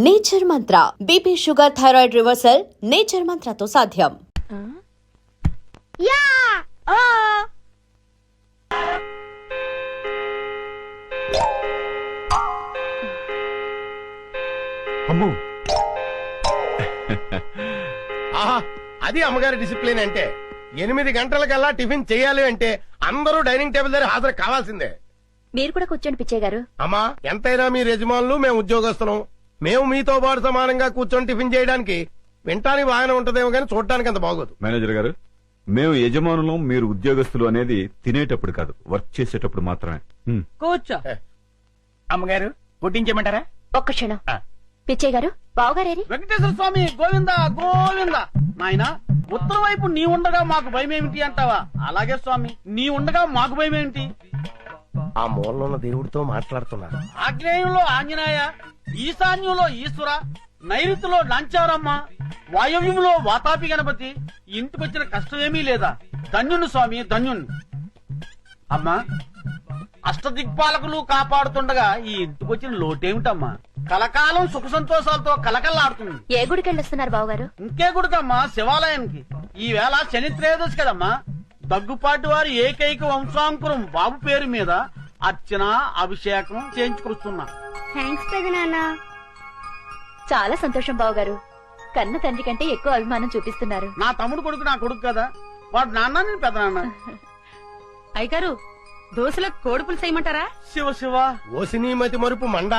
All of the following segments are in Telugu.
Nature Mantra BP sugar thyroid reversal nature మంత్రతో సాధ్యం. అమ్మో ఆహా, అది అమ్మగారి డిసిప్లిన్ అంటే 8 గంటలకల్లా టిఫిన్ చేయాలి అంటే అందరూ డైనింగ్ టేబుల్ దగ్గర హాజరు కావాల్సిందే. మీరు కూడా కూర్చోండి పిచ్చయ్య గారు. అమ్మా, ఎంతైనా మీ యజమానులు, మేము ఉద్యోగస్తున్నాం. మేము మీతో పాటు సమానంగా కూర్చొని టిఫిన్ చేయడానికి వింటానికి బాగానే ఉంటదేమో కానీ చూడటానికి అంత బాగోదు. మేనేజర్ గారు, మేము యజమానులు, మీరు ఉద్యోగస్తులు అనేది తినేటప్పుడు కాదు, వర్క్ చేసేటప్పుడు మాత్రమే. కూర్చో. అమ్మగారు పుట్టించేయమంటారా? ఒక్క క్షణం. పిచ్చయ్య గారు, బావగారేరి? వెంకటేశ్వర స్వామి గోవింద గోవింద. నాయన, ఉత్తర వైపు నీ ఉండగా మాకు భయం ఏమిటి అంటావా? అలాగే స్వామి, నీ ఉండగా మాకు భయం ఏమిటి? ఆ మూలలో ఉన్న దేవుడితో మాట్లాడుతున్నారు. ఆగ్నేయంలో ఆంజనేయ, ఈశాన్యంలో ఈశ్వర, నైరుతిలో లంచారమ్మ, వాయవ్యంలో వాతాపి గణపతి. ఇంటికొచ్చిన కష్టం ఏమీ లేదా? ధన్యుని స్వామి, ధన్యుని. అమ్మా, అష్టదిక్పాలకులు కాపాడుతుండగా ఈ ఇంటికొచ్చిన లోటేమిటమ్మా? కలకాలం సుఖ సంతోషాలతో కలకల్లాడుతుంది. ఏ గుడికి వెళ్ళొస్తున్నారు బావగారు? ఇంకే గుడికమ్మా? శివాలయానికి. ఈ వేళ శని త్రయోదశి కదమ్మా. దగ్గుపాటి వారి ఏకైక వంశాంకురం బాబు పేరు మీద అర్చన, అభిషేకం చేయించుకొస్తున్నా. థ్యాంక్స్ పెదనాన్న. చాలా సంతోషం బావగారు. కన్న తండ్రి కంటే ఎక్కువ అభిమానం చూపిస్తున్నారు. నా తమ్ముడు కొడుకు నా కొడుకు కదా, వాడు నాన్న, నేను పెద్ద నాన్న. అయ్యగారు, దోశలకు కోడిపులు చేయమంటారా? శివ శివ. ఓసినీమతి మరుపు మండ.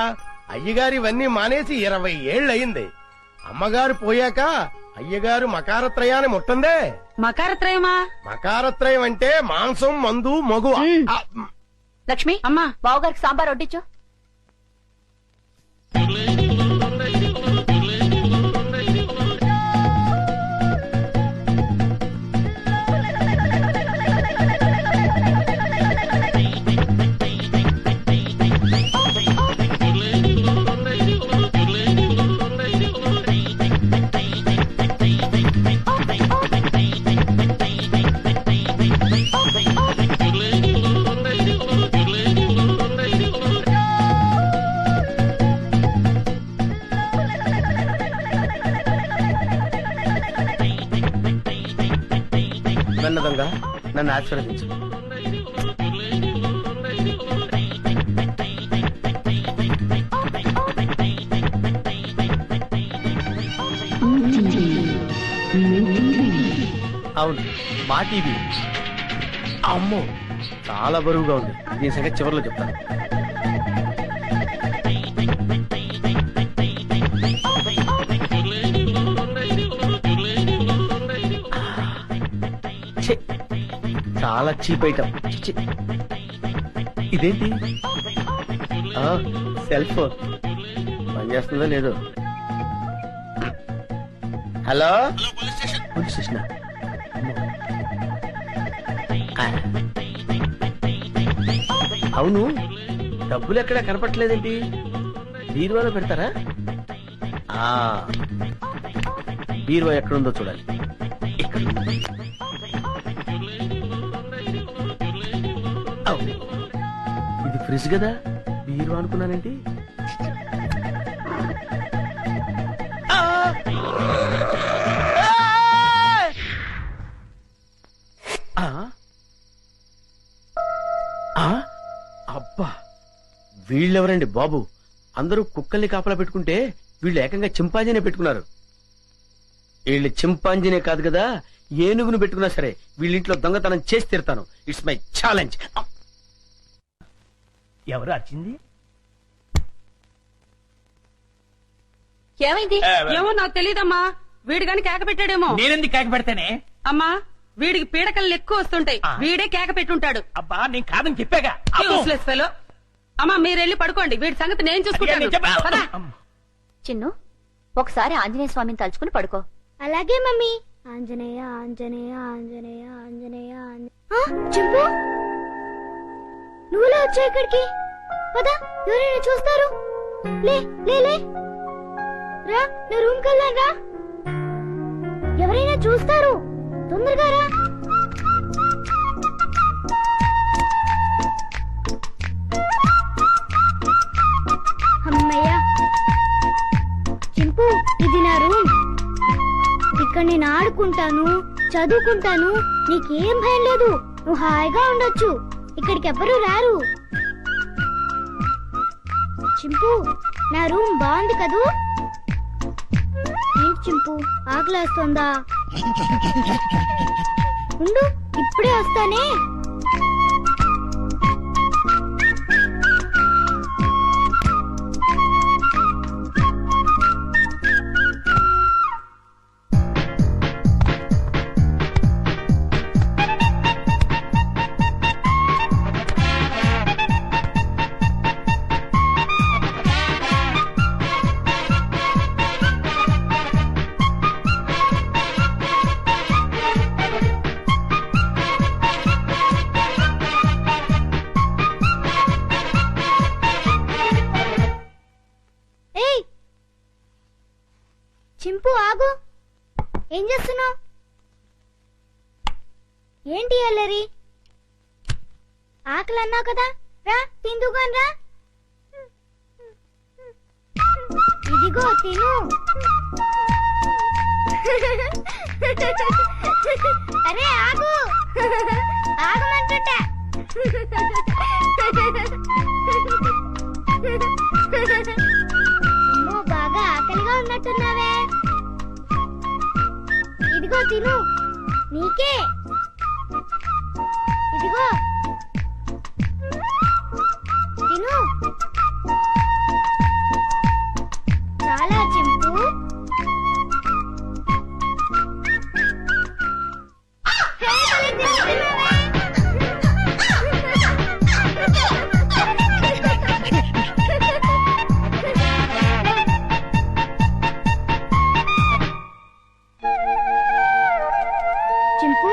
అయ్యగారు ఇవన్నీ మానేసి 20 ఏళ్లయింది. అమ్మగారు పోయాక అయ్యగారు మకారత్రయాన్ని ముట్టందే. మకారత్రయమా? మకారత్రయం అంటే మాంసం, మందు, మగువ. లక్ష్మి, అమ్మా, బావగారికి సాంబార్ వడ్డించు. నన్నదంగా నన్ను ఆశీర్వదించు. అవును, మా టీవీ. అమ్మో, చాలా బరువుగా ఉంది. దీని సంగతి చివరిలో చెప్తాను. ఛే, చాలా చీప్ ఐటమ్. ఇదేంటి? సెల్ ఫోన్ పనిచేస్తుందో లేదో. Hello, police station. అవును, డబ్బులు ఎక్కడా కనపట్లేదేంటి? బీరువాలో పెడతారా? బీరువా ఎక్కడుందో చూడాలి. ఇక్కడ. ఇది ఫ్రిడ్జ్ కదా, బీరువా అనుకున్నానేంటి? అబ్బా, వీళ్ళెవరండి బాబు? అందరూ కుక్కల్ని కాపలా పెట్టుకుంటే వీళ్ళు ఏకంగా చింపాంజీనే పెట్టుకున్నారు. వీళ్ళు చింపాంజీనే కాదు కదా, ఏనుగును పెట్టుకున్నా సరే వీళ్ళింట్లో దొంగతనం చేసి తీరుతాను. It's my challenge. ఎవరు వచ్చింది? ఏమైంది? ఏమో నాకు తెలియదమ్మా. వీడు గాని కేక పెట్టాడేమో. నేనెందుకు కేక పెడతానే? అమ్మా, వీడికి పీడకలు ఎక్కువ వస్తుంటాయి. వీడే కేక పెట్టుంటాడు. అబ్బా, నేను కాదని చెప్పాగా. Useless fellow. అమ్మా, మీరెళ్ళి పడుకోండి. వీడి సంగతి నేను చూసుకుంటాను. పద. చిన్ను, ఒకసారి ఆంజనేయ స్వామిని తలుచుకుని పడుకో. అలాగే మమ్మీ. ఆంజనేయ ఆంజనేయ ఆంజనేయ ఆంజనేయ. చింపు, నువ్వులా వచ్చా ఇక్కడికి? పద, ఎవరైనా చూస్తారు. లే లే లే, రా, నా రూమ్ కెళ్ళాను రా. ఎవరైనా చూస్తారు, తొందరగా రా. ఇది నా రూమ్. ఇక్కడ నేను ఆడుకుంటాను, చదువుకుంటాను. నీకేం భయం లేదు. నువ్వు హాయిగా ఉండొచ్చు. ఇక్కడికి ఎవ్వరూ రారు. చింపు, నా రూమ్ బాగుంది కదూ? ఏంటి చింపు, ఆకలేస్తోందా? ఉండు, ఇప్పుడే వస్తానే. చింపు, ఆగు. ఏం చేస్తున్నావు? ఏంటి అల్లరి? ఆకలి అన్నావు కదా, రా తిందుగాని రా. ఇదిగో తిను. అరే ఆగు, ఆగమంటుంటా. అమ్మో, బాగా ఆకలిగా ఉన్నట్టున్నావే. ఇదిగో తిను, నీకే. ఇదిగో తిను. చాలా చింపు. చింపు,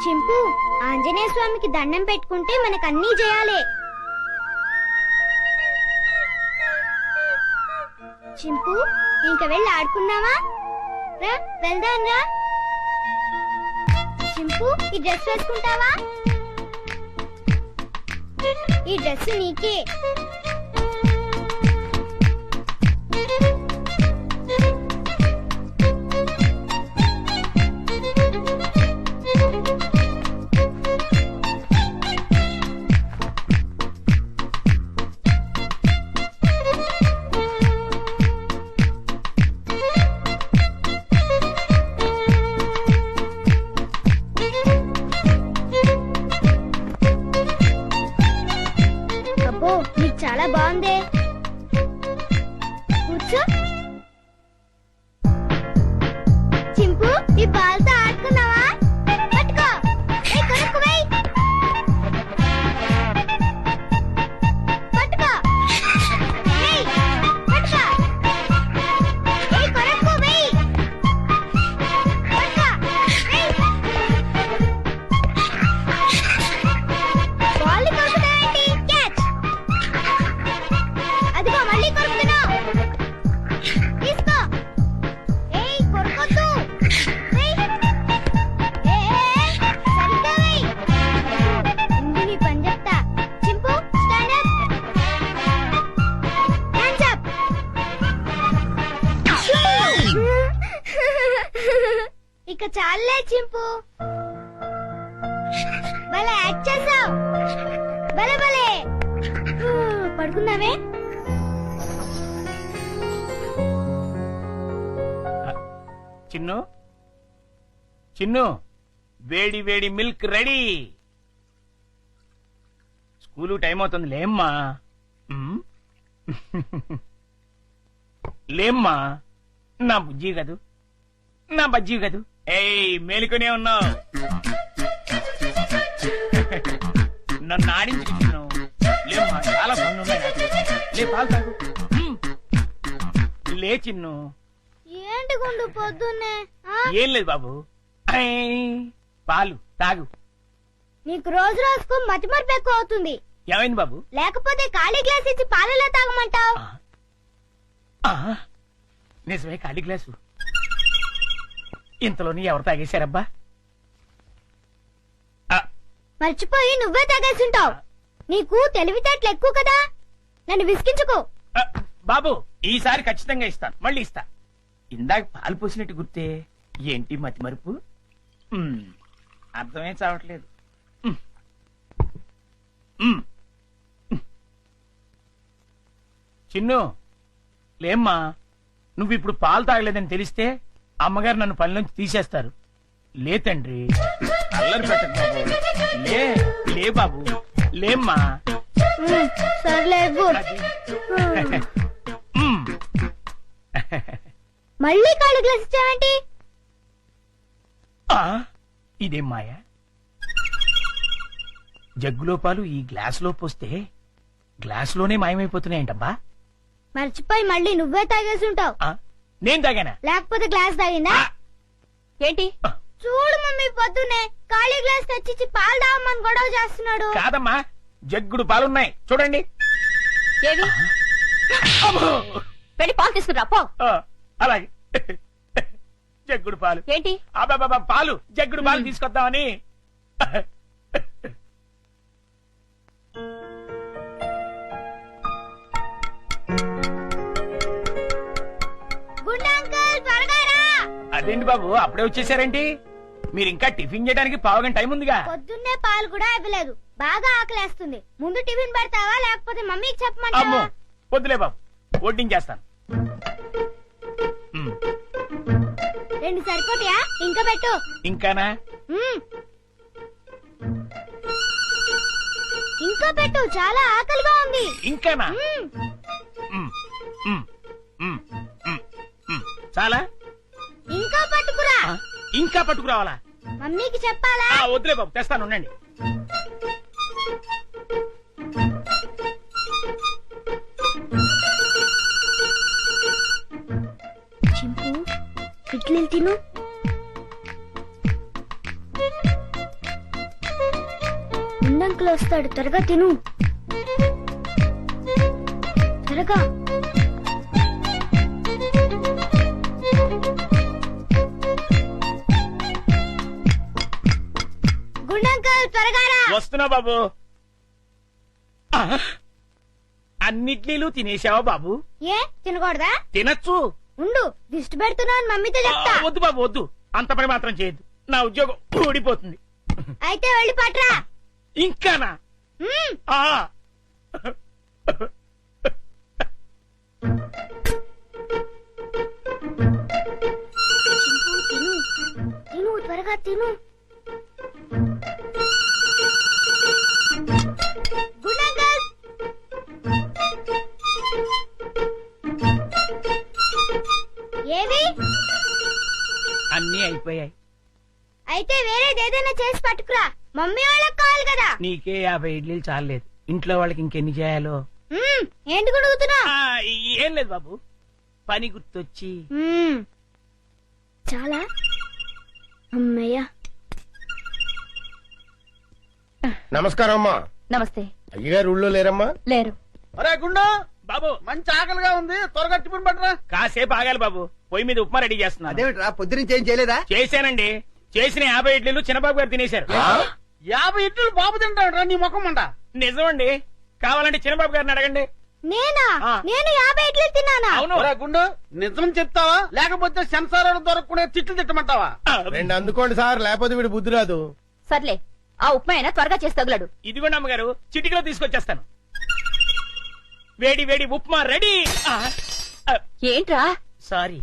చింపు, ఆంజనేయ స్వామికి దండం పెట్టుకుంటే మనకు అన్నీ చేయాలి. చింపు, ఇంక వెళ్ళి ఆడుకుందామా? రా వెళ్దాం రా. చింపు, ఈ డ్రెస్ వేసుకుంటావా? ఈ డ్రెస్ నీకే. అబ్బో, నీకు చాలా బాగుందే. కూర్చో. చింపు, ఈ బాల్తో ఆడుకున్నావా? పట్టుకో. ఏయ్, కొనుక్కు వెయ్. పట్టుకో. ఏయ్, పట్టుకో. ఏయ్, కొనుక్కు వెయ్. పట్టుకో. ఏయ్. బాల్ని కొరుకుతావేంటి? క్యాచ్. అదిగో మళ్ళీ కొరుకుతున్నావు. తీసుకో. ఏయ్, కొరకొద్దు. వెయ్. సరిగ్గా వెయ్. ముందు నీ పని చెప్తా. చింపు, స్టాండ్ అప్. Hands up. ఇక చాలే చింపు. భలే యాక్ట్ చేసావు. భలే భలే. పడుకుందామే. చిన్ను, చిన్ను, వేడి వేడి మిల్క్ రెడీ. స్కూలు టైం అవుతుంది, లేమ్మా. ఉమ్. లేమ్మా, నా బుజ్జి కదూ, నా బజ్జీ కదూ. ఏయ్, మేలుకునే ఉన్నావు. నన్ను ఆడించుకు చిన్ను. లేమ్మా, చాలా పనులు ఉన్నాయి నాకు. లే, పాలు తాగు. ఉమ్. లే చిన్ను. ఏంటి గుండు పొద్దున్నే? ఆ? ఏం లేదు బాబు, ఐ, పాలు తాగు. నీకు రోజు రోజుకు మతిమరుపు ఎక్కువ అవుతుంది. ఏమైంది బాబు? లేకపోతే ఖాళీ గ్లాస్ ఇచ్చి పాలలో తాగమంటావు. ఆ, నిజమే, ఖాళీ గ్లాసు. ఇంతలోని ఎవరు తాగేశారబ్బా? మర్చిపోయి నువ్వే తాగేసుంటావు. నీకు తెలివితేటలు ఎక్కువ కదా. నన్ను విసిగించుకో. బాబు ఈసారి ఖచ్చితంగా ఇస్తాను, మళ్ళీ ఇస్తా. ఇందాక పాలు పోసినట్టు గుర్తే, ఏంటి మతి మరుపు? అర్థమే చావట్లేదు. చిన్ను లేమ్మా, నువ్వు ఇప్పుడు పాలు తాగలేదని తెలిస్తే అమ్మగారు నన్ను పని నుంచి తీసేస్తారు. లే తండ్రి, అల్లరి పెట్టకు బాబు. లే లే బాబు, లేమ్మా. సర్లే అది. మళ్ళీ ఖాళీ గ్లాస్ ఇచ్చావేంటి? ఆ, ఇదేం మాయ? జగ్గులో పాలు ఈ గ్లాసులో పోస్తే గ్లాసులోనే మాయమైపోతున్నాయంటబ్బా. మర్చిపోయి మళ్ళీ నువ్వే తాగేసి ఉంటావు. ఆ, నేను తాగానా? లేకపోతే గ్లాస్ తాగిందా? ఏంటి? చూడు మమ్మీ, పొద్దునే ఖాళీ గ్లాస్ తెచ్చిచ్చి పాలు తాగమని గొడవ చేస్తున్నాడు. కాదమ్మా, జగ్గుడు పాలున్నాయి చూడండి. ఏవి? వెళ్ళి పాలు తీసుకురా పో. ఆ, అలాగే. జగ్గుడు పాలు ఏంటి? అబ్బబ్బబ్బ, పాలు జగ్గుడు పాలు తీసుకొద్దామని. గుండు అంకుల్, త్వరగా రా. అదేంటి బాబు అప్పుడే వచ్చేసారేంటి? మీరు ఇంకా టిఫిన్ చేయడానికి పావుగంట టైం ఉందిగా. పొద్దున్నే పాలు కూడా ఇవ్వలేదు. బాగా ఆకలేస్తుంది. ముందు టిఫిన్ పెడతావా లేకపోతే మమ్మీకి అమ్మో చెప్పమంటావా? వద్దులే బాబు, వడ్డించేస్తాను. రెండు సరిపోతాయా? ఇంకా పెట్టు. ఇంకానా? మ్మ్. ఇంకా పెట్టు, చాలా ఆకలిగా ఉంది. ఇంకానా? మ్మ్. మ్, మ్, మ్, మ్, మ్. చాలా? ఇంకా పట్టుకురా. ఆ, ఇంకా పట్టుకురావాలా? మమ్మీకి చెప్పాలా? ఆ, వద్దులే బాబు, తెస్తాను ఉండండి. చింపు, ఇడ్లీలు తిను. ఉండంకులు వస్తాడు, త్వరగా తిను. త్వరగా. గుండంకుల్, త్వరగా రా. వస్తున్నా బాబు. ఆ, అన్నిట్లీలు తినేసావా బాబు? ఏ తినకూడదా? తినచ్చు. ఉండు, దిష్టి పెడుతున్నావు మమ్మీతో చెప్తా. వద్దు బాబు వద్దు, అంత పని మాత్రం చేయొద్దు, నా ఉద్యోగం ఊడిపోతుంది. అయితే వెళ్ళి పట్రా. ఇంకానా? మ్మ్. ఆ. చింపు, తిను. తిను, త్వరగా తిను. గుండంకుల్. ఏవి? అన్నీ అయిపోయాయి. అయితే వేరేదేదైనా చేసి పట్టుకురా. మమ్మీ వాళ్ళకి కావాలి కదా. నీకే 50 ఇడ్లీలు చాలలేదు, ఇంట్లో వాళ్ళకి ఇంకెన్ని చేయాలో. మ్మ్. ఏంటి గుడుగుతున్నా? ఆ, ఏం లేదు బాబు, పని గుర్తొచ్చి. చాలా అమ్మయ్యా. నమస్కారం అమ్మా. నమస్తే. అయ్యగారు ఊళ్ళో లేరమ్మా? లేరు. అరే గుండు, బాబు మంచి ఆకలిగా ఉంది, త్వరగా టిఫిన్ పట్టరా. కాసేపు ఆగాలి బాబు, పొయ్యి మీద ఉప్మా రెడీ చేస్తున్నా. అదేమిట్రా పొద్దునుంచి ఏం చేయలేదా? చేశానండి, చేసిన 50 ఇడ్లీలు చిన్నబాబు గారు తినేశారు. 50 ఇడ్లీలు బాబు తింటాడు నీ ముఖం అంట. నిజమండి, కావాలంటే చిన్నబాబు గారిని అడగండి. నేనా? ఆ. నేను 50 ఇడ్లీలు తిన్నానా? అవును. ఒరే గుండు, నిజం చెప్తావా లేకపోతే సెన్సార్ దొరకకుండా తిట్లు తిట్టమంటావా? రెండు అందుకోండి సార్, లేకపోతే వీడు బుద్ధి రాదు. సర్లే, ఆ ఉప్మా అయినా త్వరగా చేసి తగులాడు. ఇదిగోండి అమ్మగారు, చిటికలో తీసుకొచ్చేస్తాను. వేడి వేడి ఉప్మా రెడీ. ఏంట్రా? సారీ.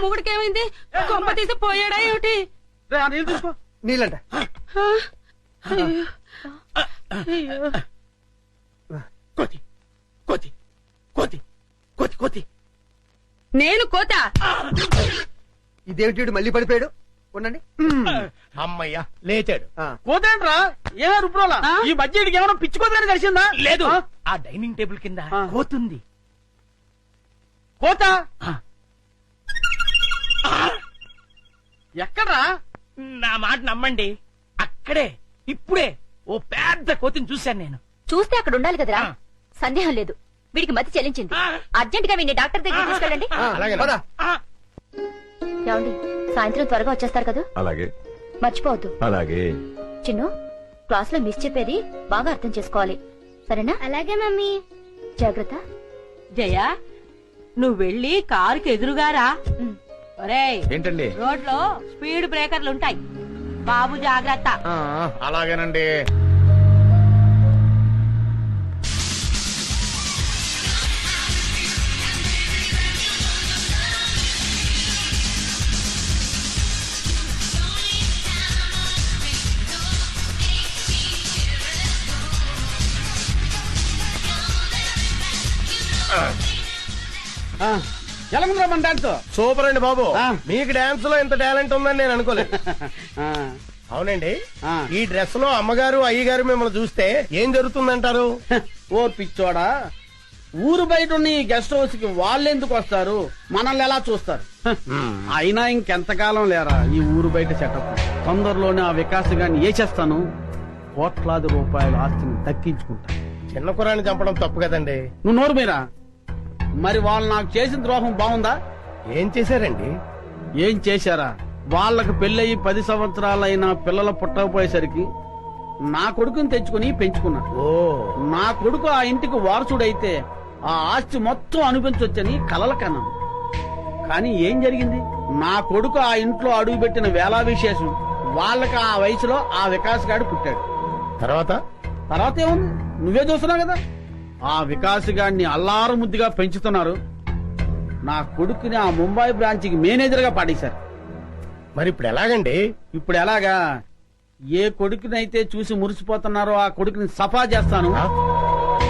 మొగుడికి ఏమైంది? కొంప తీసి పోయాడా ఏమిటి? రే, ఆ నీళ్ళు తీసుకో. నీళ్ళంట. కోతి కోతి కోతి కోతి కోతి. నేను కోత. ఇదేమిటి మళ్ళీ పడిపోయాడు? ఉండండి. అమ్మయ్యా లేచాడు. కోతేంట్రా? ఏమే రుబ్రోలా? ఆ? ఈ బడ్జెట్కి ఏమైనా పిచ్చుకోదని కలిసిందా? లేదు, ఆ? ఆ డైనింగ్ టేబుల్ కింద ఆ. కోతుంది. కోత ఆ. ఎక్కడ్రా? నా మాట నమ్మండి, అక్కడే ఇప్పుడే ఓ పెద్ద కోతిని చూశాను నేను. చూస్తే అక్కడ ఉండాలి కదరా. ఆ. సందేహం లేదు, వీడికి మతి చెల్లించింది. ఆ. అర్జెంట్ గా వీడిని డాక్టర్ దగ్గర తీసుకెళ్ళండి. అలాగే పద. ఆ, ఏమండి, సాయంత్రం త్వరగా వచ్చేస్తారు కదా? అలాగే మర్చిపోవద్దు. అలాగే. చిన్ను, క్లాస్ లో మిస్ చెప్పేది బాగా అర్థం చేసుకోవాలి, సరేనా? అలాగే మమ్మీ. జాగ్రత్త. జయ, నువ్వు వెళ్ళి కారుకి ఎదురుగారా. ఒరేయ్, ఏంటండి? రోడ్లో స్పీడ్ బ్రేకర్లు ఉంటాయి, బాబు జాగ్రత్త. అలాగేనండి. ఎలా ఉందిరా మన డాన్స్? సూపర్ అండి బాబు. ఆ. మీకు డాన్స్ లో ఇంత టాలెంట్ ఉందని నేను అనుకోలేదు. ఆ, అవునండి. ఆ. ఈ డ్రెస్ లో అమ్మగారు అయ్యగారు మిమ్మల్ని చూస్తే ఏం జరుగుతుందంటారు? ఓ పిచ్చోడా, ఊరు బయట ఉన్న ఈ గెస్ట్ హౌస్ కి వాళ్ళు ఎందుకు వస్తారు, మనల్ని ఎలా చూస్తారు? అయినా ఇంకెంతకాలం లేరా ఈ ఊరు బయట సెటప్. తొందరలోనే ఆ వికాస్ గాని వేసేస్తాను, కోట్లాది రూపాయల ఆస్తిని దక్కించుకుంటా. చిన్న కురాన్ని చంపడం తప్పు కదండి. నువ్వు నోరు మీరా. మరి వాళ్ళు నాకు చేసిన ద్రోహం బాగుందా? ఏం చేశారండి? ఏం చేశారా? వాళ్ళకి పెళ్ళయి 10 సంవత్సరాలైనా పిల్లలు పుట్టకపోయేసరికి నా కొడుకుని తెచ్చుకుని పెంచుకున్నా. ఓ, నా కొడుకు ఆ ఇంటికి వారసుడైతే ఆ ఆస్తి మొత్తం అనిపించొచ్చని కలల కన్నాను. కానీ ఏం జరిగింది? నా కొడుకు ఆ ఇంట్లో అడుగుపెట్టిన వేళా విశేషం వాళ్ళకి ఆ వయసులో ఆ వికాస్ గాడు పుట్టాడు. తర్వాత ఏముంది, నువ్వే చూస్తున్నావు కదా. ఆ వికాస్ గాడిని అల్లారు ముద్దుగా పెంచుతున్నారు. నా కొడుకుని ఆ ముంబై బ్రాంచ్కి మేనేజర్ గా పాడేశారు. మరి ఇప్పుడు ఎలాగండి? ఇప్పుడు ఎలాగా? ఏ కొడుకునైతే చూసి మురిసిపోతున్నారో ఆ కొడుకుని సఫా చేస్తాను.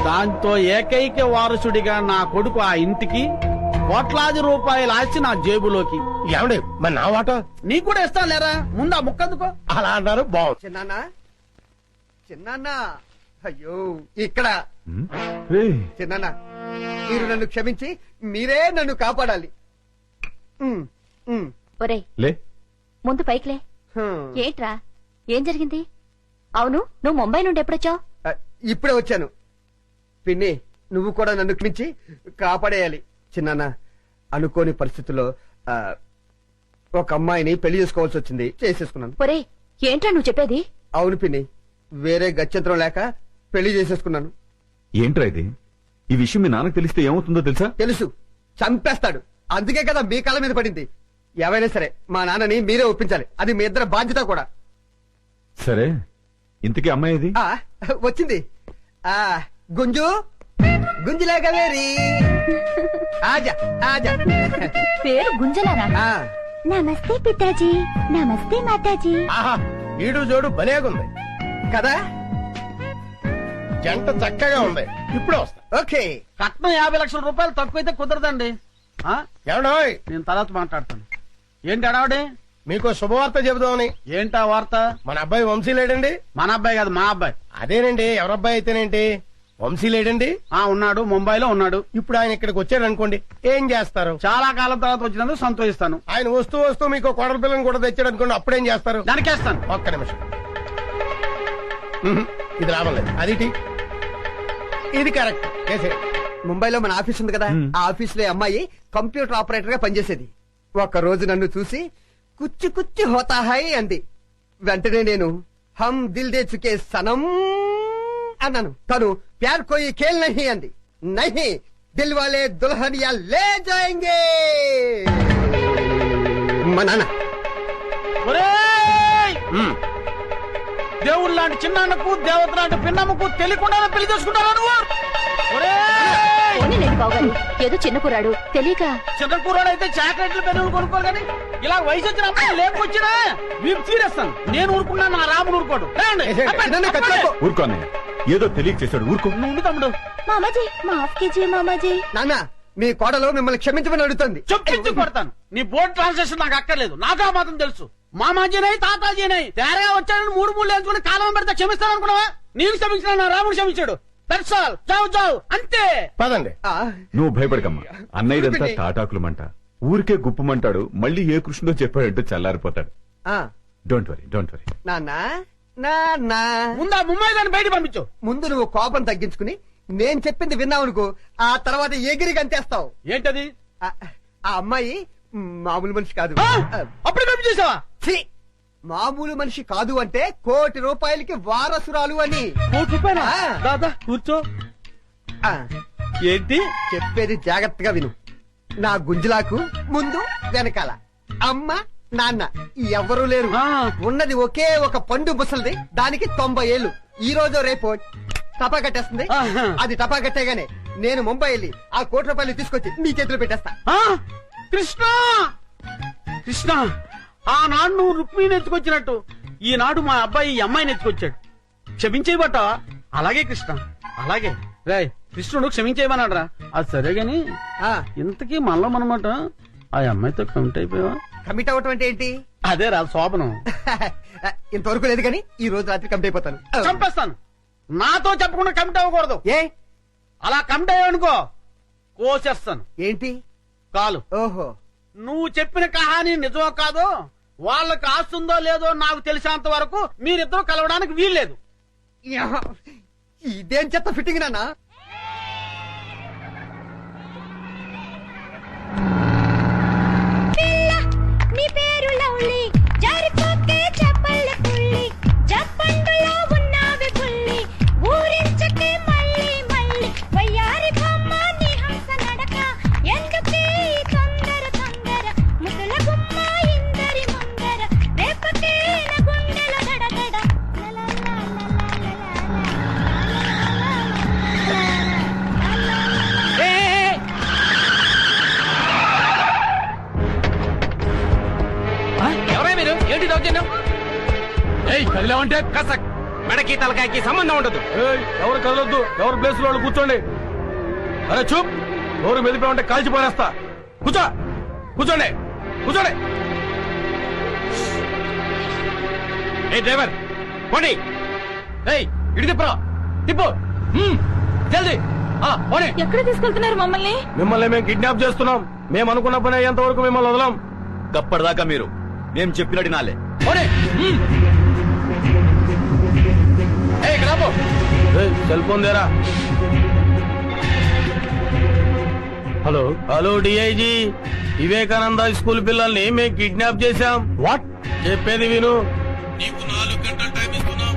దాంతో ఏకైక వారసుడిగా నా కొడుకు ఆ ఇంటికి, కోట్లాది రూపాయల ఆస్తి నా జేబులోకి. ఏమండి మరి నా వాటా? నీకు కూడా ఇస్తాను లేరా, ముందు ఆ ముక్కందుకో. అలా అన్నారు, బాగుంది. చిన్నాన్న అయ్యో ఇక్కడ ఉమ్, రేయ్, చిన్నాన్న, మీరు నన్ను క్షమించి మీరే నన్ను కాపాడాలి. ఉమ్, ఉమ్, ఒరేయ్, లే. ముందు పైకిలే. హ్మ్. ఏంట్రా, ఏం జరిగింది? అవును, నువ్వు ముంబై నుండి ఎప్పుడొచ్చావు? ఇప్పుడే వచ్చాను. పిన్ని, నువ్వు కూడా నన్ను క్షమించి కాపాడేయాలి. చిన్నాన్న, అనుకోని పరిస్థితుల్లో ఒక అమ్మాయిని పెళ్లి చేసుకోవాల్సి వచ్చింది, చేసేసుకున్నాను. ఒరేయ్, ఏంట్రా నువ్వు చెప్పేది? అవును పిన్ని, వేరే గత్యంతరం లేక పెళ్లి చేసేసుకున్నాను. ఏంట్రా ఇది? ఈ విషయం మీ నాన్నకు తెలిస్తే ఏమవుతుందో తెలుసా? తెలుసు, చంపేస్తాడు. అందుకే కదా మీ కాళ్ళ మీద పడింది. ఏవైనా సరే మా నాన్నని మీరే ఒప్పించాలి, అది మీ ఇద్దరు బాధ్యత కూడా. సరే, ఇంతకీ అమ్మాయి ఇది? ఆ వచ్చింది. ఆ గుంజు, గుంజులాగా వేరి ఆజా ఆజా. పేరు గుంజలారా? ఆ, నమస్తే పితాజీ. నమస్తే మాతాజీ. ఆహా, ఈడు జోడు భలేగుంది కదా. జంట చక్కగా ఉంది. ఇప్పుడే వస్తా. ఓకే. కట్నం 50 లక్షల రూపాయలు తక్కువైతే కుదరదండి. ఆ? ఏమండోయ్, నేను తర్వాత మాట్లాడతాను. ఏంటి అడావడి? మీకు శుభవార్త చెబుదామని. ఏంటా వార్త? మన అబ్బాయి వంశీ లేడండి? మన అబ్బాయి కాదు, మా అబ్బాయి. అదేనండి, ఎవరబ్బాయి అయితేనేంటి, వంశీ లేడండి. ఉన్నాడు, ముంబైలో ఉన్నాడు. ఇప్పుడు ఆయన ఇక్కడికి వచ్చాడు అనుకోండి, ఏం చేస్తారు? చాలా కాలం తర్వాత వచ్చినందుకు సంతోషిస్తాను. ఆయన వస్తూ వస్తూ మీకు కోడల పిల్లని కూడా తెచ్చాడు అనుకోండి, అప్పుడేం చేస్తారు? దానికేస్తాను. ఒక్క నిమిషం. ఇది లాభం లేదు. అది టీ. ఇది కరెక్ట్. ముంబైలో మన ఆఫీస్ ఉంది కదా, ఆ ఆఫీస్ లో అమ్మాయి కంప్యూటర్ ఆపరేటర్ గా పనిచేసేది. ఒక రోజు నన్ను చూసి కుచ్చి కుచ్చి హోతా హై అంది. వెంటనే నేను హమ్ దిల్ దే చుకే సనం అన్నాను. తను ప్యార్ కోయి ఖేల్ నహీ అంది. నహీ, దిల్ వాలే దుల్హనియా లే జాయేంగే. మా నాన్న. ఒరేయ్! దేవుడు లాంటి చిన్నాన్నకు, దేవత లాంటి పిన్నమ్మకు తెలియకుండా పెళ్లి చేసుకుంటావా నువ్వు? ఒరేయ్! పోనీలేండి బావగారు, ఏదో చిన్న కుర్రాడు తెలియక. చిన్న కూరడైతే చాక్లెట్లు పెన్నులు కొనుక్కోరు కానీ ఇలా వయసు వచ్చిన అమ్మాయి లేకొచ్చినా వీపు తీరేస్తాను. నేను ఊరుకున్నా, నా రాముడు ఊరుకోడు. రండి. నన్ను కట్టుకో. ఊరుకో అన్నయ్య, ఏదో తెలియక చేశాడు, ఊరుకో. నువ్వు ఉండు తమ్ముడు. మామాజీ, మాఫ్ కీజియే మామాజీ. నాన్న, మీ కోడలు మిమ్మల్ని క్షమించమని అడుగుతుంది. చొప్పించి కొడతాను. నీ బోర్డు ట్రాన్సాక్షన్ నాకు అక్కర్లేదు, నాకు ఆ మాత్రం తెలుసు. మామాజీనై తాతాజీనై తేరగా వచ్చాడని 3 వేసుకుని కాలం పెడితే క్షమిస్తాను అనుకున్నావా? నేను క్షమించిన, నా రాముడు క్షమించాడు. That's all. చావు చావు, అంతే. పదండి. ఆ, నువ్వు భయపడకమ్మా. అన్నయ్యదంతా తాటాకులమంట, ఊరికే గుప్పమంటాడు. మళ్ళీ ఏ కృష్ణుడో చెప్పాడంటూ చల్లారిపోతాడు. ఆ, డోంట్ వరీ, డోంట్ వరీ. నాన్న, నాన్న, ముందు ఆ ముంబై దాన్ని బయట పంపించు. ముందు నువ్వు కోపం తగ్గించుకుని నేను చెప్పింది విన్నావనుకో, ఆ తర్వాత ఎగిరి గంతేస్తావు. ఏంటది? ఆ అమ్మాయి మామూలు మనిషి కాదు. అప్పుడు పంపించేసావా? ఛీ! మామూలు మనిషి కాదు అంటే ₹1,00,00,000కి వారసురాలు అని. ₹1,00,00,000 ఆ. దాదా కూర్చో. ఆ, ఏంటి చెప్పేది జాగ్రత్తగా విను. నా గుంజులాకు ముందు వెనకాల అమ్మ నాన్న ఎవరూ లేరు. ఆ. ఉన్నది ఒకే ఒక పండు ముసలిది, దానికి 90 ఏళ్ళు. ఈ రోజు రేపు టపా కట్టేస్తుంది. ఆహా. అది టపా కట్టేగానే నేను ముంబై వెళ్ళి ఆ ₹1,00,00,000 తీసుకొచ్చి మీ చేతిలో పెట్టేస్తా. ఆ? కృష్ణ కృష్ణ ఆనాడు నువ్వు రుక్మిణి ఎత్తుకొచ్చినట్టు ఈనాడు మా అబ్బాయి ఈ అమ్మాయిని ఎత్తుకొచ్చాడు. క్షమించేయబట్టావా? అలాగే కృష్ణ అలాగే. రాయ్ కృష్ణుడు క్షమించేయమన్నాడరా. అది సరే గాని ఆ, ఇంతకీ మనలో మనమాట ఆ అమ్మాయితో కమిట్ అయిపోయావా? కమిట్ అవ్వటం అంటే ఏంటి? అదే రా శోభనం. ఇంతవరకు లేదు కానీ ఈ రోజు రాత్రి కమిట్ అయిపోతాను. చంపేస్తాను. నాతో చెప్పకుండా కమిట్ అవ్వకూడదు. ఏ అలా కమిట్ అయ్యావనుకో కోసేస్తాను ఏంటి? కాలు. ఓహో, నువ్వు చెప్పిన కహాని నిజమో కాదో, వాళ్ళకి ఆస్తుందో లేదో నాకు తెలిసినంత వరకు మీరిద్దరూ కలవడానికి వీల్లేదు. యా, ఇదేం చెత్త ఫిట్టింగ్ నాన్న. నీ పేరు లవ్లీ జారిపోతే చెప్పల్ల పుల్లి జప్పండులో ఉన్నావి పుల్లి ఊరించకే మళ్ళీ మళ్ళీ వయ్యారి బొమ్మ నీ హంస నడక ఎందుకే ఈ తొందర తొందర ముసల గుమ్మ ఇందరి ముందర రేపకే నా గుండెల గడగడ ఎవరే మీరు? ఏంటి దౌర్జన్యం? ఏయ్ కదిలేవంటే కసక్ మెడకి తలకాయకి సంబంధం ఉండదు. ఎవరు కదలొద్దు, ఎవరు ప్లేస్ లో వాళ్ళు కూర్చోండి. అరే చూప్, ఎవరు మెదిపామంటే కాల్చిపోయేస్తా. కూర్చో, కూర్చోండి, కూర్చోండి. ఏ డ్రైవర్ పోనీ. ఏయ్ ఇటు తిప్పరా, తిప్పు. జల్దీ పోనీ. ఎక్కడ తీసుకెళ్తున్నారు మమ్మల్ని? మిమ్మల్ని మేము కిడ్నాప్ చేస్తున్నాం. మేము అనుకున్న పని అయ్యేంత వరకు మిమ్మల్ని వదలం. గప్పటిదాకా మీరు మేము చెప్పినట్టు నాలే. పోనీ. ఏయ్ ఇక్కడ ఆపు. ఏయ్ సెల్ ఫోన్ దేరా. Hello hello DIG, Vivekananda school పిల్లల్ని మేము కిడ్నాప్ చేశాం. వాట్? చెప్పేది విను. నీకు 4 గంటల టైం ఇస్తున్నాం.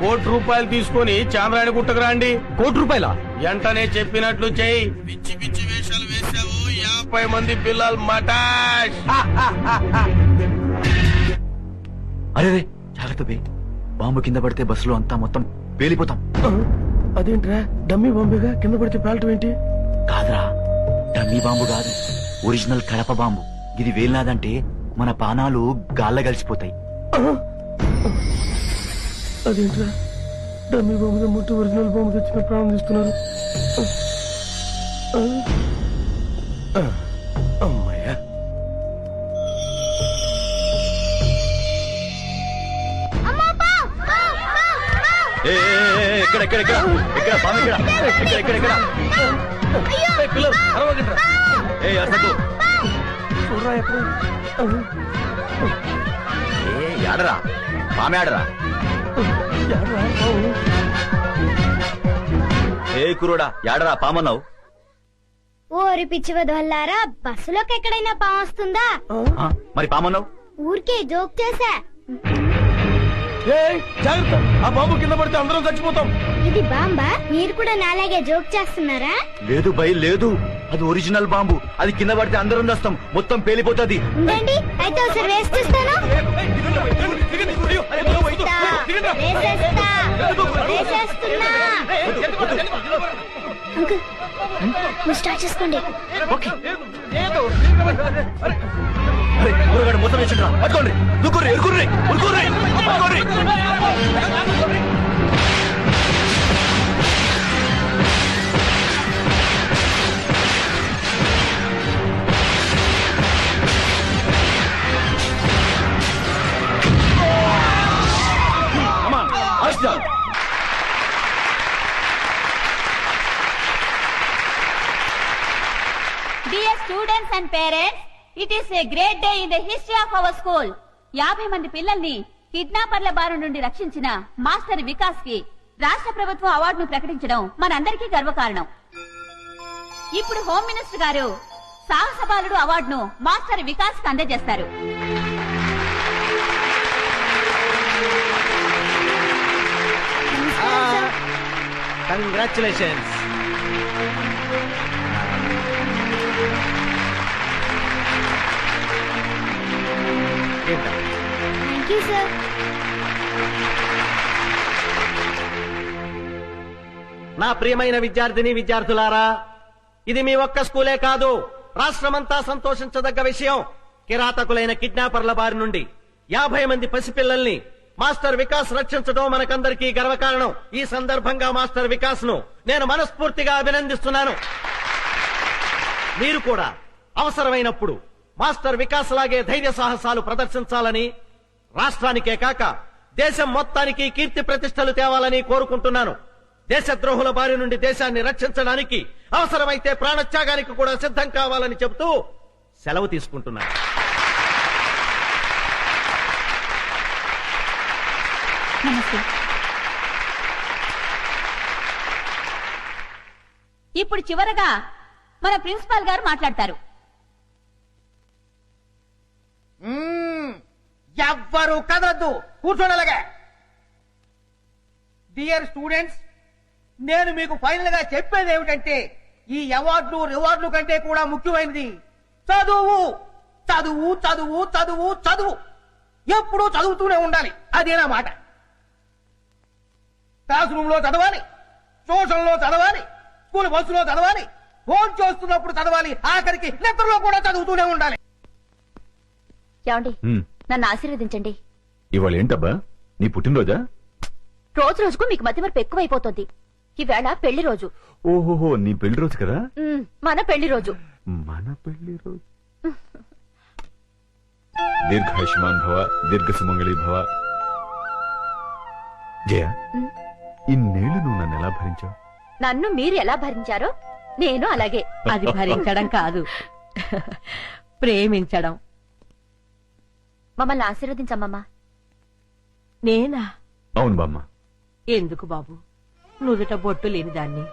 ₹1,00,00,000 తీసుకొని చాంద్రాయణ గుట్టకు రండి. ₹1,00,00,000? వెంటనే చెప్పినట్లు చెయ్యి. పిచ్చి పిచ్చి వేషాలు వేశావు. 50 మంది పిల్లలు మటాష్. అరే జాగ్రత్త బే, బాంబు కింద పడితే బస్సులో అంతా మొత్తం పేలిపోతాం. అదేంట్రా, డమ్మీ బాంబేగా, కింద పడితే పేలటం ఏంటి? కాదురా, డమ్మీ బాంబు కాదు, ఒరిజినల్ కడప బాంబు. ఇది వేలినాదంటే మన పానాలు గాల్ల కలిసిపోతాయి. అదేంట్రా, డమ్మీ బాంబు ముట్టి ఒరిజినల్ బాంబు తెచ్చిన ప్రాణం తీస్తున్నారు. అమ్మాయ్యా. ఎక్కడ ఎక్కడ ఎక్కడ ఎక్కడ బాంబు ఎక్కడ ఎక్కడ ఎక్కడ ఎక్కడ పిల్లలు అరవగండ్రా. ఏ అసలు చూడరా ఎక్కడ. ఆడరా బామె ఆడరా. ఏ కురోడా యాడరా పామన్నావు? ఓరి పిచ్చి వదవల్లారా, బస్సులోకి ఎక్కడైనా పాము వస్తుందా? మరి పామన్నావు? ఊరికే జోక్ చేశా. ఏయ్ జాగ్రత్త, ఆ బాంబు కింద పడితే అందరం చచ్చిపోతాం. ఇది బాంబా? మీరు కూడా నాలాగే జోక్ చేస్తున్నారా? లేదు భయ్ లేదు, అది ఒరిజినల్ బాంబు. అది కింద పడితే అందరం వస్తాం, మొత్తం పేలిపోతుంది. ఉండండి, అయితే ఒకసారి వేసి చూస్తాను. వేసేస్తున్నా. అంకుల్, మీరు స్టార్ట్ చేసుకోండి. మొత్తం వేసిండ్రా, పట్టుకోండి, దుక్కుర్రి ఎరుకుర్రి ఉరుకుర్రి పట్టుకోండి. Dear students and parents, it is a great day in the history of our school. 50 మంది పిల్లల్ని కిడ్నాపర్ల బారి నుండి రక్షించిన మాస్టర్ వికాస్ కి రాష్ట్ర ప్రభుత్వం అవార్డును ప్రకటించడం మనందరికీ గర్వకారణం. ఇప్పుడు హోమ్ మినిస్టర్ గారు సాహస బాలుడు అవార్డును మాస్టర్ వికాస్ కి అందజేస్తారు. కంగ్రాచులేషన్స్. Thank you sir. నా ప్రియమైన విద్యార్థిని విద్యార్థులారా, ఇది మీ ఒక్క స్కూలే కాదు, రాష్ట్రమంతా సంతోషించదగ్గ విషయం. కిరాతకులైన కిడ్నాపర్ల బారి నుండి 50 మంది పసిపిల్లల్ని మాస్టర్ వికాస్ రక్షించడం మనకందరికీ గర్వకారణం. ఈ సందర్భంగా మాస్టర్ వికాస్ ను నేను మనస్ఫూర్తిగా అభినందిస్తున్నాను. మీరు కూడా అవసరమైనప్పుడు మాస్టర్ వికాస్ లాగే ధైర్య సాహసాలు ప్రదర్శించాలని, రాష్ట్రానికే కాక దేశం మొత్తానికి కీర్తి ప్రతిష్టలు తేవాలని కోరుకుంటున్నాను. దేశద్రోహుల బారి నుండి దేశాన్ని రక్షించడానికి అవసరమైతే ప్రాణత్యాగానికి కూడా సిద్ధం కావాలని చెబుతూ సెలవు తీసుకుంటున్నాను. నమస్తే. ఇప్పుడు చివరగా మన ప్రిన్సిపాల్ గారు మాట్లాడతారు. ఎవ్వరు కదలద్దు, కూర్చోనలాగా. డియర్ స్టూడెంట్స్, నేను మీకు ఫైనల్ గా చెప్పేది ఏమిటంటే, ఈ అవార్డులు రివార్డులు కంటే కూడా ముఖ్యమైనది చదువు. చదువు చదువు చదువు చదువు, ఎప్పుడూ చదువుతూనే ఉండాలి. అదేనా మాట. క్లాస్ రూమ్ లో చదవాలి, ట్యూషన్ లో చదవాలి, స్కూల్ బస్సులో చదవాలి, ఫోన్ చేస్తున్నప్పుడు చదవాలి, ఆఖరికి నిద్రలో కూడా చదువుతూనే ఉండాలి. ఏమండి, నన్ను ఆశీర్వదించండి. ఇవాళ ఏంటబ్బా, నీ పుట్టినరోజా? రోజు రోజుకు మీకు మతిమరుపు ఎక్కువైపోతుంది. ఈవేళ పెళ్లి రోజు. ఓహోహో, నీ పెళ్లి రోజు కదా. మన పెళ్లి రోజు. మన పెళ్లి రోజు. దీర్ఘాయుష్మాన్ భవ, దీర్ఘ సుమంగళి భవ. జయ, ఇన్నేళ్లు నువ్వు నన్ను ఎలా భరించావు? నన్ను మీరు ఎలా భరించారో నేను అలాగే. అది భరించడం కాదు, ప్రేమించడం. మమ్మల్ని ఆశీర్వదించమ్మా. నేనా? అవును బామ్మ. ఎందుకు బాబు, నుదుట బొట్టు లేని దాన్ని.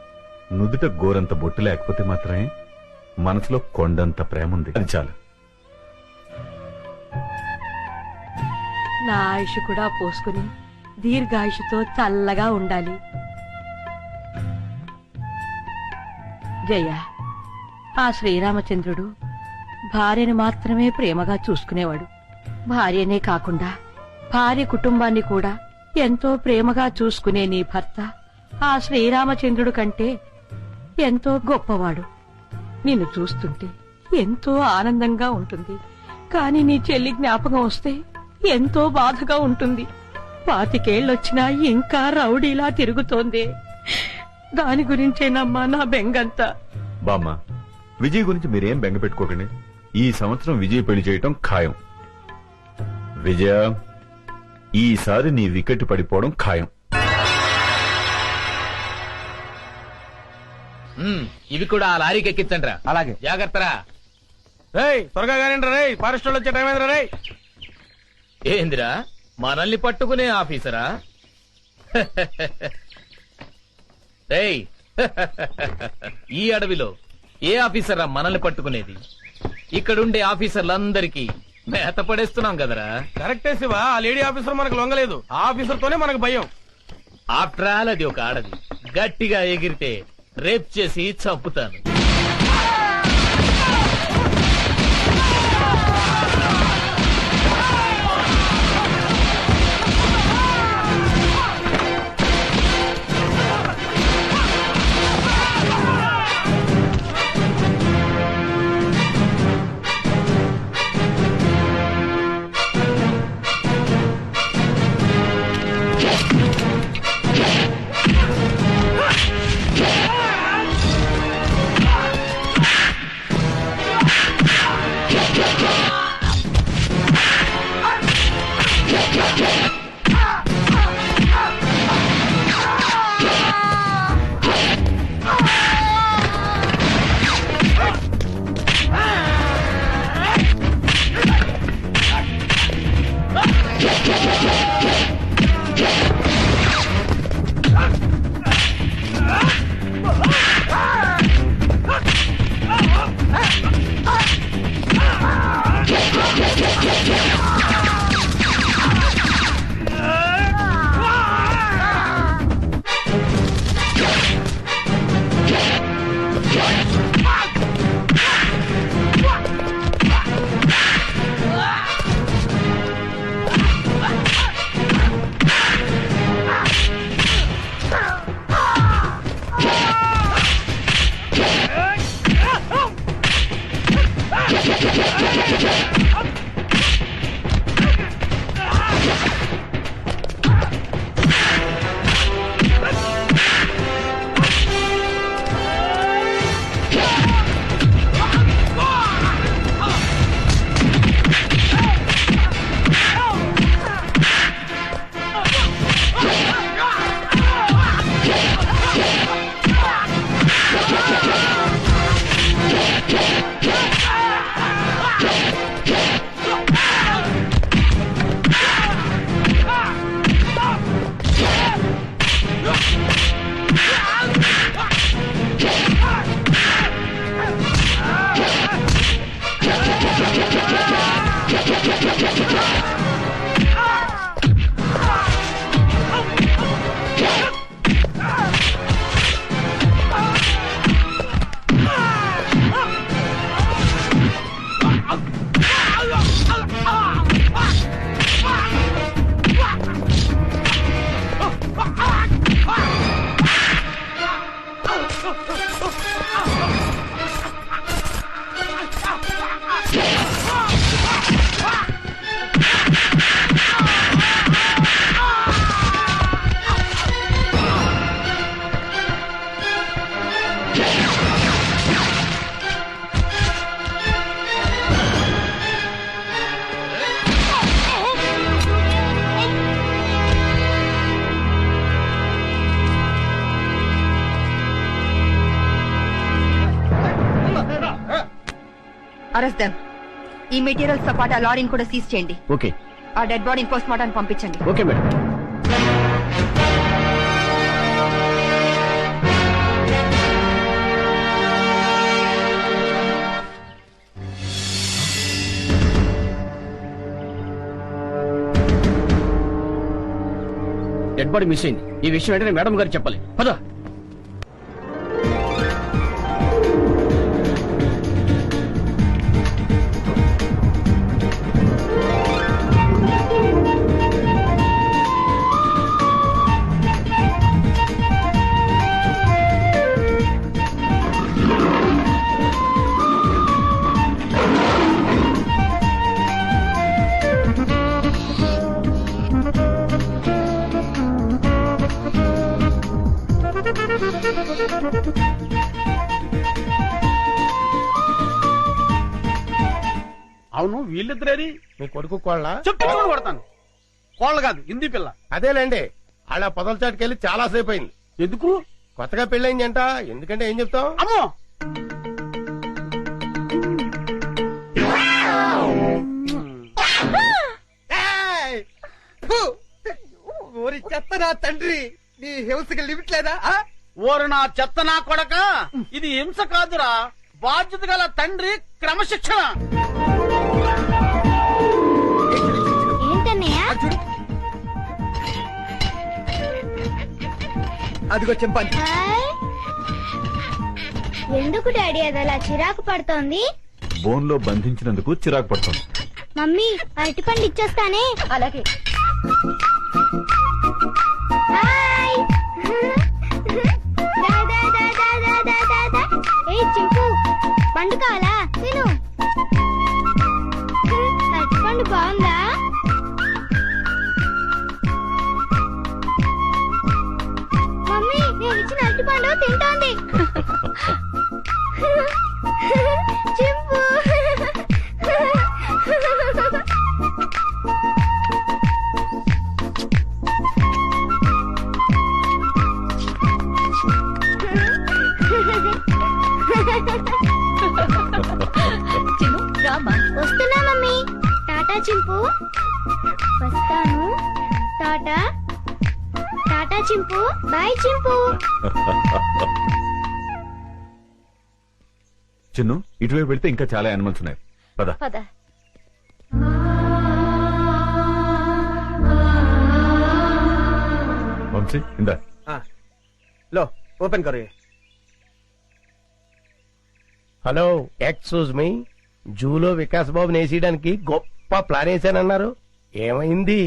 నుదుట గోరంత బొట్టు లేకపోతే మాత్రమే మనసులో కొండంత ప్రేమ ఉంది, అది చాలు. నా ఆయుష్ కూడా పోసుకుని దీర్ఘాయుషుతో చల్లగా ఉండాలి. జయ, ఆ శ్రీరామచంద్రుడు భార్యను మాత్రమే ప్రేమగా చూసుకునేవాడు. భార్యనే కాకుండా భార్య కుటుంబాన్ని కూడా ఎంతో ప్రేమగా చూసుకునే నీ భర్త ఆ శ్రీరామచంద్రుడు కంటే ఎంతో గొప్పవాడు. నిన్ను చూస్తుంటే ఎంతో ఆనందంగా ఉంటుంది. కాని నీ చెల్లి జ్ఞాపకం వస్తే ఎంతో బాధగా ఉంటుంది. 25 ఏళ్ళొచ్చినా ఇంకా రౌడీలా తిరుగుతోంది. దాని గురించేనమ్మా నా బెంగంతా. బామ్మ, విజయ్ గురించి మీరేం బెంగ పెట్టుకోకండి. ఈ సంవత్సరం విజయ్ పెళ్లి చేయటం ఖాయం. విజయ, ఈసారి నీ వికెట్ పడిపోవడం ఖాయం. ఇవి కూడా ఆ లారీకి ఎక్కించండి రా. అలాగే. జాగ్రత్తరా. రేయ్, త్వరగా కానివ్వండి రేయ్, ఫారెస్ట్ వాళ్ళు వచ్చే టైం అయిందిరా రేయ్. ఏందిరా, మనల్ని పట్టుకునే ఆఫీసరా? రేయ్, ఈ అడవిలో ఏ ఆఫీసరా మనల్ని పట్టుకునేది? ఇక్కడుండే ఆఫీసర్లందరికీ మేత పడేస్తున్నాం కదరా. కరెక్టే శివ, ఆ లేడీ ఆఫీసర్ మనకు లొంగలేదు. ఆ ఆఫీసర్ తోనే మనకు భయం. ఆఫ్టర్ ఆల్ అది ఒక ఆడది. గట్టిగా ఎగిరితే రేప్ చేసి చంపుతాను. Arrest them. ఈ మెటీరియల్స్ తో పాటు ఆ లారీని కూడా సీజ్ చేయండి. ఓకే ఆ డెడ్ బాడీని పోస్ట్ మార్టం పంపించండి. Okay madam. Dead body miss అయింది. ఈ విషయం వెంటనే మేడం గారు చెప్పాలి. పద. అవును, వీళ్ళిద్దరేది? మీ కొడుకు కోళ్ళ చెప్తే కొడతాను. కోళ్ళ కాదు, హిందీ పిల్ల. అదేలేండి. అలా పొదల చాటుకెళ్ళి చాలా సేపు అయింది. ఎందుకు? కొత్తగా పెళ్ళైంది అంట. ఎందుకంటే ఏం చెప్తాం? అమ్మో, ఓరి చెత్త నా తండ్రి, నీ హింసకి లిమిట్ లేదా? ఓరు నా చెత్త నా కొడక, ఇది హింస కాదురా, బాధ్యత గల తండ్రి క్రమశిక్షణ. ఏంటన్నయ్య? అదిగో చింపాంజీ. హాయ్. ఎందుకు డాడీ అది అలా చిరాకు పడుతోంది? బోన్ లో బంధించినందుకు చిరాకు పడుతుంది. మమ్మీ అరటిపండు ఇచ్చేస్తానే. అలాగే. హాయ్. దా, దా, దా, దా, దా, దా, దా, దా. ఏయ్ చింపు, పండు కావాలా? తిను. అరటిపండు బాగుందా? మమ్మీ నేను ఇచ్చిన అరటిపండు తింటోంది. చింపు. చిన్ను రామా. వస్తున్నా మమ్మీ. టాటా చింపు. వస్తాను. టాటా. టాటా చింపు. బాయ్ చింపు. చిన్ను, ఇటువైపు వెళ్తే ఇంకా చాలా యానిమల్స్ ఉన్నాయి. పద. పద. వంశీ ఇందా. లో ఓపెన్ కరో. Hello, excuse me. జూలో వికాస్ బాబు నేసేయడానికి గొప్ప ప్లాన్ వేసానన్నారు. ఏమైంది?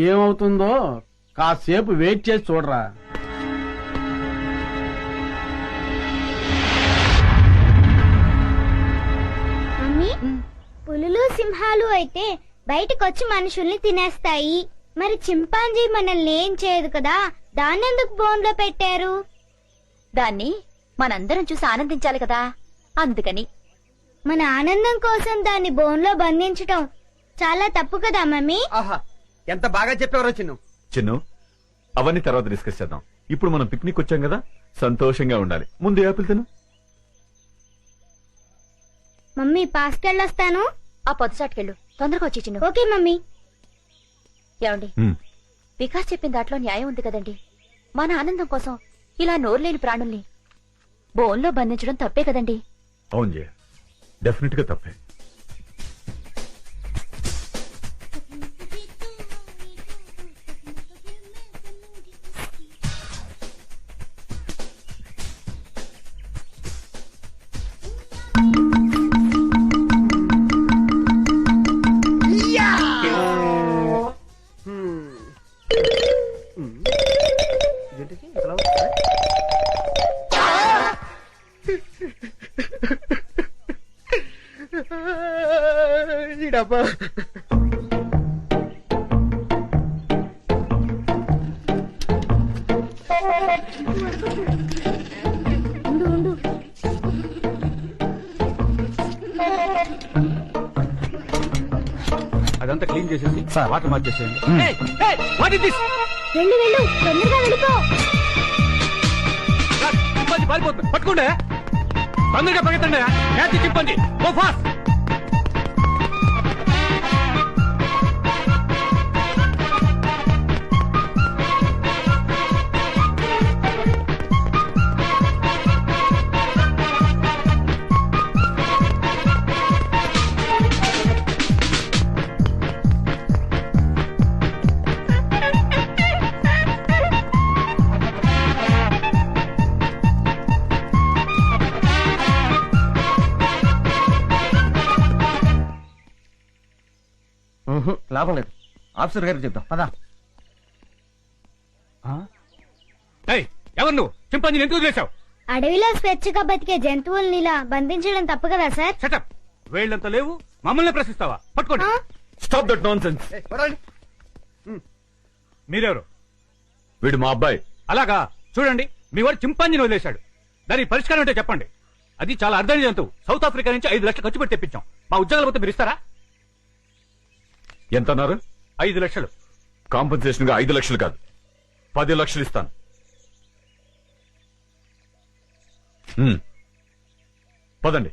ఏమవుతుందో కాసేపు వెయిట్ చేసి చూడరా. మమ్మీ పులులు సింహాలు అయితే బయటకొచ్చి మనుషుల్ని తినేస్తాయి. మరి చింపాంజీ మనల్ని ఏం చేయదు కదా, దాన్నెందుకు బోన్లో పెట్టారు? దాన్ని మనందరం చూసి ఆనందించాలి కదా, అందుకని. మన ఆనందం కోసం దాన్ని బోన్లో బంధించటం చాలా తప్పు కదా మమ్మీ? ఆహా, ఎంత బాగా చెప్పేవారో చిన్ను. చిన్ను, అవన్నీ తర్వాత డిస్కస్ చేద్దాం. ఇప్పుడు మనం పిక్నిక్ వచ్చాం కదా, సంతోషంగా ఉండాలి. ముందు యాపిల్ తిను. మమ్మీ పాస్కెళ్ళొస్తాను. ఆ పొద్దుచాటుకెళ్ళు, తొందరగా వచ్చి చిన్ను. Okay mummy. ఏమండి, హ్మ్. వికాస్ చెప్పిన దాంట్లో న్యాయం ఉంది కదండి. మన ఆనందం కోసం ఇలా నోరులేని ప్రాణుల్ని బోన్లో బంధించడం తప్పే కదండి. అవును జయ, డెఫినెట్ గా తప్పే. డబ్బా ఉండు ఉండు. అదంతా క్లీన్ చేసేసి వాటర్ మార్చేసేయండి. వెళ్ళు వెళ్ళు, తొందరగా వెళ్ళిపో. పారిపోతుంది, పట్టుకోండి. తొందరగా పరిగెత్తండి క్యాచ్ చింపండి గో ఫాస్ట్ లాభం లేదు ఆఫీసర్ గారికి చెప్తాం పదా. ఎవరు నువ్వు చింపాంజీని ఎందుకు వదిలేశావు? అడవిలో స్వేచ్ఛగా బతికే జంతువుల్ని ఇలా బంధించడం తప్పు కదా సార్? షటప్ వేళ్ళంత లేవు మమ్మల్ని ప్రశ్నిస్తావా? పట్టుకోండి. Stop that non sense. మీరెవరు? వీడు మా అబ్బాయి. అలాగా చూడండి మీ వాడు చింపాంజీని వదిలేశాడు. దానికి పరిష్కారం అంటే చెప్పండి. అది చాలా అర్థం జంతువు. సౌత్ ఆఫ్రికా నుంచి 5 లక్షలు ఖర్చు పెట్టి తెప్పించాం. మా ఉద్యోగాలు పోతే మీరు ఇస్తారా? ఎంత అన్నారు? 5 లక్షలు. కాంపన్సేషన్ గా 5 లక్షలు కాదు 10 లక్షలు ఇస్తాను. పదండి.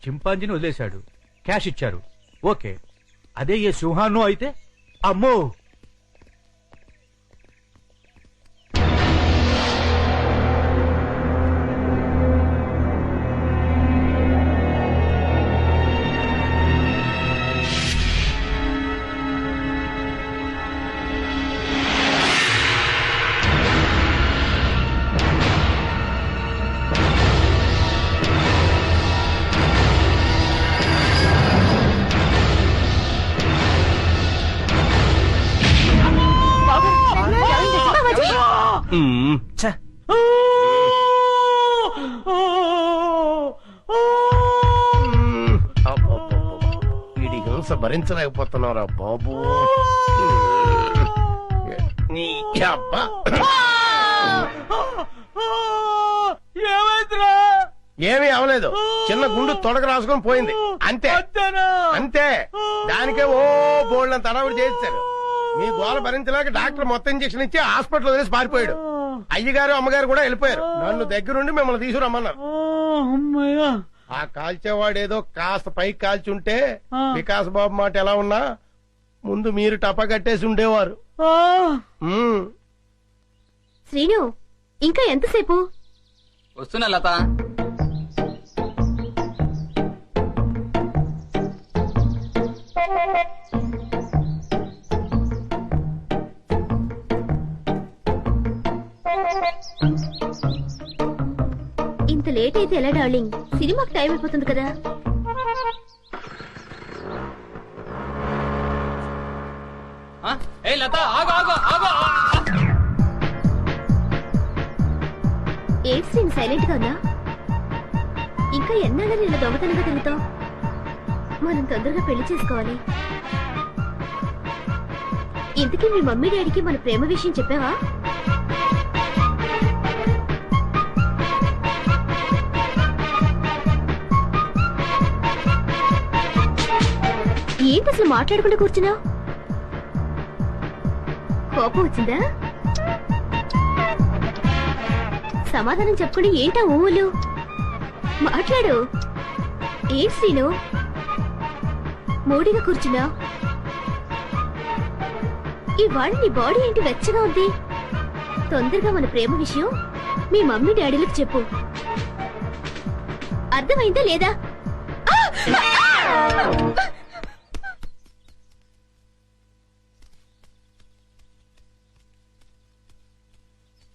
చింపాంజీని వదిలేశాడు, క్యాష్ ఇచ్చారు, ఓకే. అదే ఏ సింహాన్నో అయితే అమ్మో. వీడి హింస భరించలేకపోతున్నారా బాబు? నీ అబ్బా ఏమీ అవలేదు. చిన్న గుండు తొడక రాసుకొని పోయింది అంతే అంతే. దానికే ఓ బోల్డ్ తడవుడు చేశారు. మీ గోల భరించలేక డాక్టర్ మొత్తం ఇంజక్షన్ ఇచ్చి హాస్పిటల్ వదిలేసి పారిపోయాడు. అయ్యగారు అమ్మగారు కూడా వెళ్ళిపోయారు. నన్ను దగ్గరుండి మిమ్మల్ని తీసుకురమ్మన్నారు. ఆ కాల్చేవాడేదో కాస్త పైకి కాల్చుంటే వికాస్ బాబు మాట ఎలా ఉన్నా ముందు మీరు టపా కట్టేసి ఉండేవారు. శ్రీను ఇంకా ఎంతసేపు? వస్తున్నా లత. ఇంత లేట్ అయితే ఎలా డార్లింగ్? సినిమాకి టైం అయిపోతుంది కదా. లత ఆగు ఆగు ఆగు. ఏ సీన్ సైలెంట్ గా ఉన్నా? ఇంకా ఎన్నాళ్ళని ఇలా దొంగతనంగా తిరుగుతావు? మనం తొందరగా పెళ్లి చేసుకోవాలి. ఇంతకీ మీ మమ్మీ డాడీకి మన ప్రేమ విషయం చెప్పావా? ఏంటి అసలు మాట్లాడకుండా కూర్చున్నావు? కోపం వచ్చిందా? సమాధానం చెప్పుకుని ఏంటా ఊళ్ళు? మాట్లాడు. ఏంటి శ్రీను మూడిగా కూర్చున్నావు? ఇవాళ నీ బాడీ ఏంటి వెచ్చగా ఉంది? తొందరగా మన ప్రేమ విషయం మీ మమ్మీ డాడీలకు చెప్పు. అర్థమైందా లేదా?